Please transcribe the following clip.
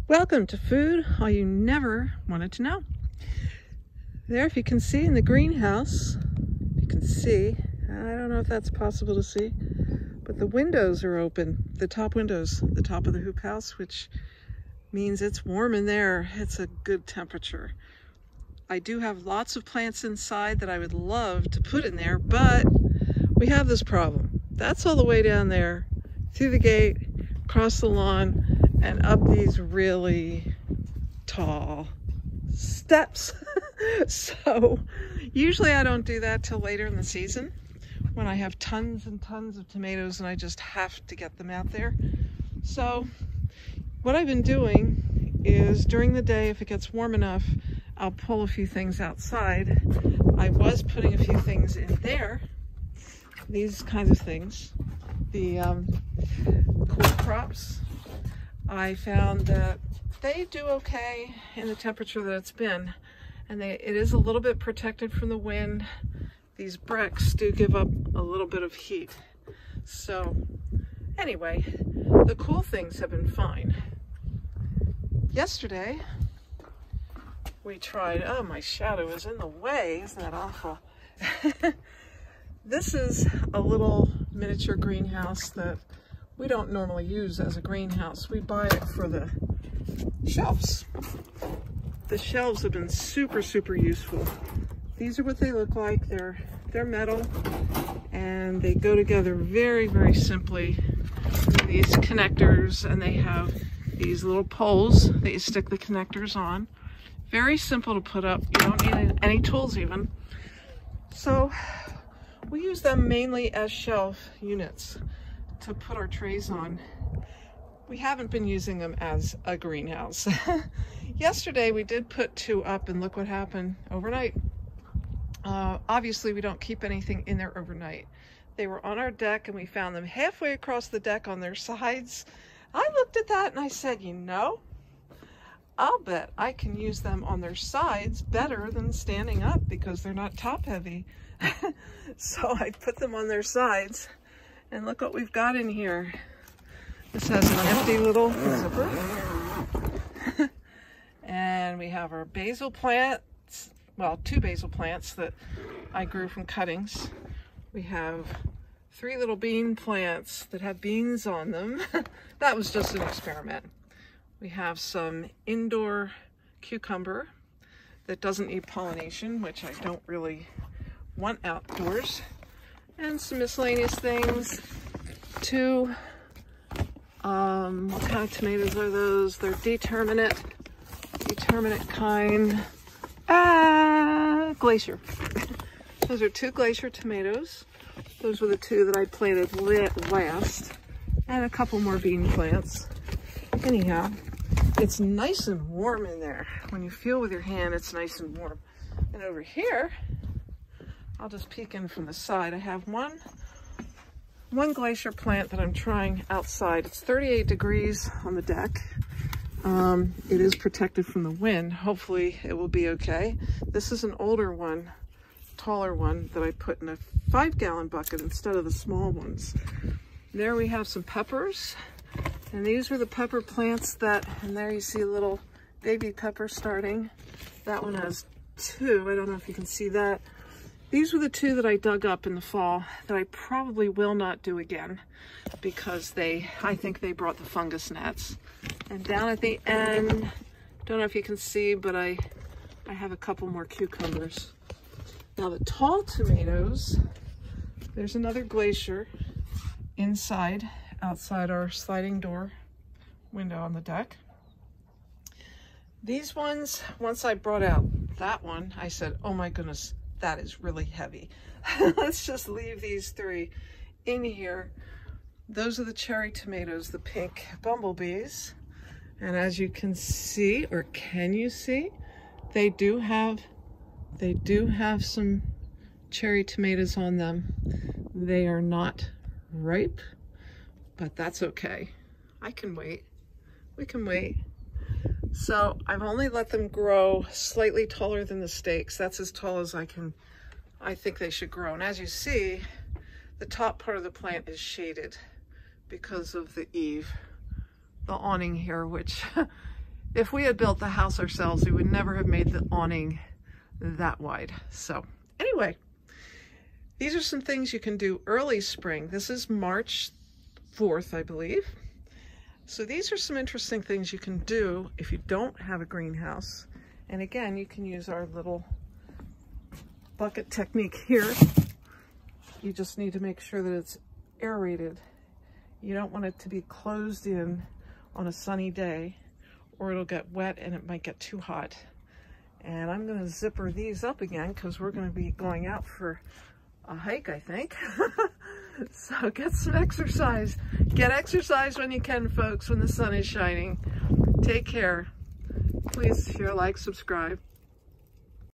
Welcome to food all you never wanted to know. There, if you can see in the greenhouse, you can see, I don't know if that's possible to see, but the windows are open, the top windows, the top of the hoop house, which means it's warm in there. It's a good temperature. I do have lots of plants inside that I would love to put in there, but we have this problem. That's all the way down there, through the gate, across the lawn, and up these really tall steps. So usually I don't do that till later in the season when I have tons and tons of tomatoes and I just have to get them out there. So what I've been doing is during the day, if it gets warm enough, I'll pull a few things outside. I was putting a few things in there, these kinds of things, the cool crops. I found that they do okay in the temperature that it's been, and it is a little bit protected from the wind. These bricks do give up a little bit of heat. So anyway, the cool things have been fine. Yesterday, we tried, oh, my shadow is in the way, isn't that awful? This is a little miniature greenhouse that we don't normally use as a greenhouse. We buy it for the shelves. The shelves have been super, super useful. These are what they look like. They're metal and they go together very, very simply. These connectors, and they have these little poles that you stick the connectors on. Very simple to put up. You don't need any tools even. So we use them mainly as shelf units to put our trays on. We haven't been using them as a greenhouse. Yesterday we did put two up and look what happened overnight. Obviously we don't keep anything in there overnight. They were on our deck and we found them halfway across the deck on their sides. I looked at that and I said, you know, I'll bet I can use them on their sides better than standing up because they're not top heavy. So I put them on their sides and look what we've got in here. This has an empty little zipper. And we have our basil plants, well, two basil plants that I grew from cuttings. We have 3 little bean plants that have beans on them. That was just an experiment. We have some indoor cucumber that doesn't need pollination, which I don't really want outdoors. And some miscellaneous things. 2, what kind of tomatoes are those? They're determinate kind. Glacier. Those are 2 glacier tomatoes. Those were the 2 that I planted last. And a couple more bean plants. Anyhow, it's nice and warm in there. When you feel with your hand, it's nice and warm. And over here, I'll just peek in from the side. I have one glacier plant that I'm trying outside. It's 38 degrees on the deck. It is protected from the wind. Hopefully it will be okay. This is an older one, taller one that I put in a 5-gallon bucket instead of the small ones. There we have some peppers. And these were the pepper plants that, and there you see a little baby pepper starting. That one has 2. I don't know if you can see that. These were the 2 that I dug up in the fall that I probably will not do again because I think they brought the fungus gnats. And down at the end, don't know if you can see, but I have a couple more cucumbers. Now the tall tomatoes, there's another glacier outside our sliding door window on the deck. These ones, once I brought out that one, I said, oh my goodness, that is really heavy. Let's just leave these 3 in here. Those are the cherry tomatoes, the pink bumblebees. And as you can see, or can you see, they do have some cherry tomatoes on them. They are not ripe, but that's okay. I can wait. We can wait. So I've only let them grow slightly taller than the stakes. That's as tall as I think they should grow. And as you see, the top part of the plant is shaded because of the eave, the awning here, which if we had built the house ourselves, we would never have made the awning that wide. So anyway, these are some things you can do early spring. This is March 4th, I believe. So these are some interesting things you can do if you don't have a greenhouse. And again, you can use our little bucket technique here. You just need to make sure that it's aerated. You don't want it to be closed in on a sunny day, or it'll get wet and it might get too hot. And I'm going to zipper these up again because we're going to be going out for a hike, I think. So get some exercise. Get exercise when you can, folks, when the sun is shining. Take care. Please share, like, subscribe.